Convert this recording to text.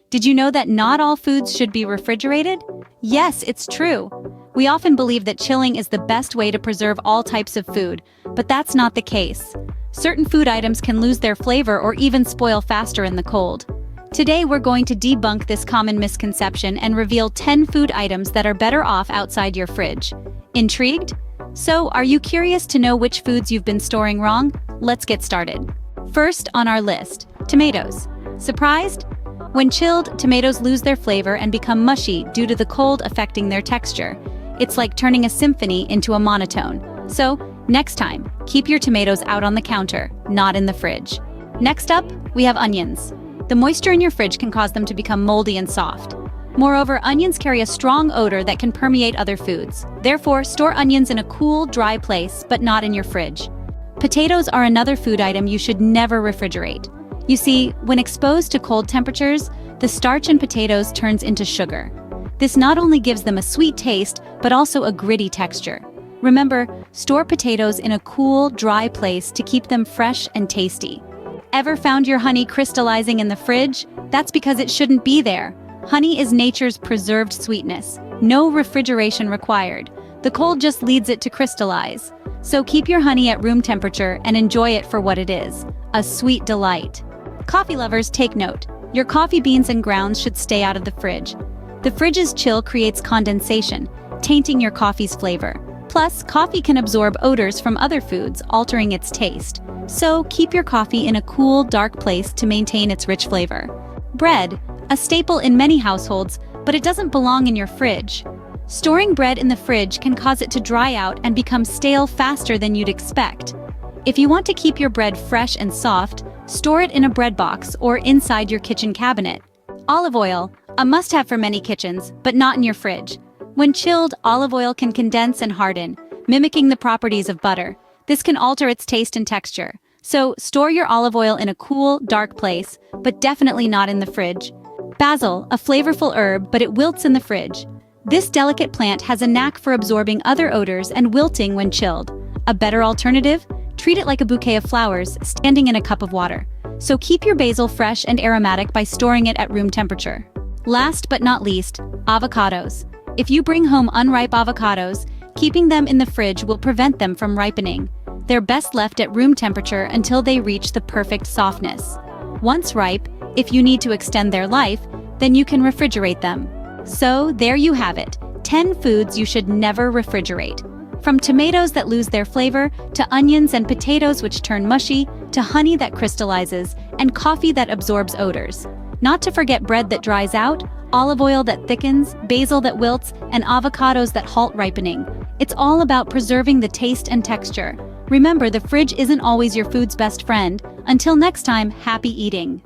Did you know that not all foods should be refrigerated? Yes, it's true. We often believe that chilling is the best way to preserve all types of food, but that's not the case. Certain food items can lose their flavor or even spoil faster in the cold. Today we're going to debunk this common misconception and reveal 10 food items that are better off outside your fridge. Intrigued? So, are you curious to know which foods you've been storing wrong? Let's get started. First on our list, tomatoes. Surprised? When chilled, tomatoes lose their flavor and become mushy due to the cold affecting their texture. It's like turning a symphony into a monotone. So, next time, keep your tomatoes out on the counter, not in the fridge. Next up, we have onions. The moisture in your fridge can cause them to become moldy and soft. Moreover, onions carry a strong odor that can permeate other foods. Therefore, store onions in a cool, dry place, but not in your fridge. Potatoes are another food item you should never refrigerate. You see, when exposed to cold temperatures, the starch in potatoes turns into sugar. This not only gives them a sweet taste, but also a gritty texture. Remember, store potatoes in a cool, dry place to keep them fresh and tasty. Ever found your honey crystallizing in the fridge? That's because it shouldn't be there. Honey is nature's preserved sweetness. No refrigeration required. The cold just leads it to crystallize. So keep your honey at room temperature and enjoy it for what it is, a sweet delight. Coffee lovers, take note. Your coffee beans and grounds should stay out of the fridge. The fridge's chill creates condensation, tainting your coffee's flavor. Plus, coffee can absorb odors from other foods, altering its taste. So, keep your coffee in a cool, dark place to maintain its rich flavor. Bread, a staple in many households, but it doesn't belong in your fridge. Storing bread in the fridge can cause it to dry out and become stale faster than you'd expect. If you want to keep your bread fresh and soft, store it in a bread box or inside your kitchen cabinet. Olive oil, a must-have for many kitchens, but not in your fridge. When chilled, olive oil can condense and harden, mimicking the properties of butter. This can alter its taste and texture. So, store your olive oil in a cool, dark place, but definitely not in the fridge. Basil, a flavorful herb, but it wilts in the fridge. This delicate plant has a knack for absorbing other odors and wilting when chilled. A better alternative? Treat it like a bouquet of flowers, standing in a cup of water. So keep your basil fresh and aromatic by storing it at room temperature. Last but not least, avocados. If you bring home unripe avocados, keeping them in the fridge will prevent them from ripening. They're best left at room temperature until they reach the perfect softness. Once ripe, if you need to extend their life, then you can refrigerate them. So there you have it, 10 foods you should never refrigerate. From tomatoes that lose their flavor, to onions and potatoes which turn mushy, to honey that crystallizes, and coffee that absorbs odors. Not to forget bread that dries out, olive oil that thickens, basil that wilts, and avocados that halt ripening. It's all about preserving the taste and texture. Remember, the fridge isn't always your food's best friend. Until next time, happy eating!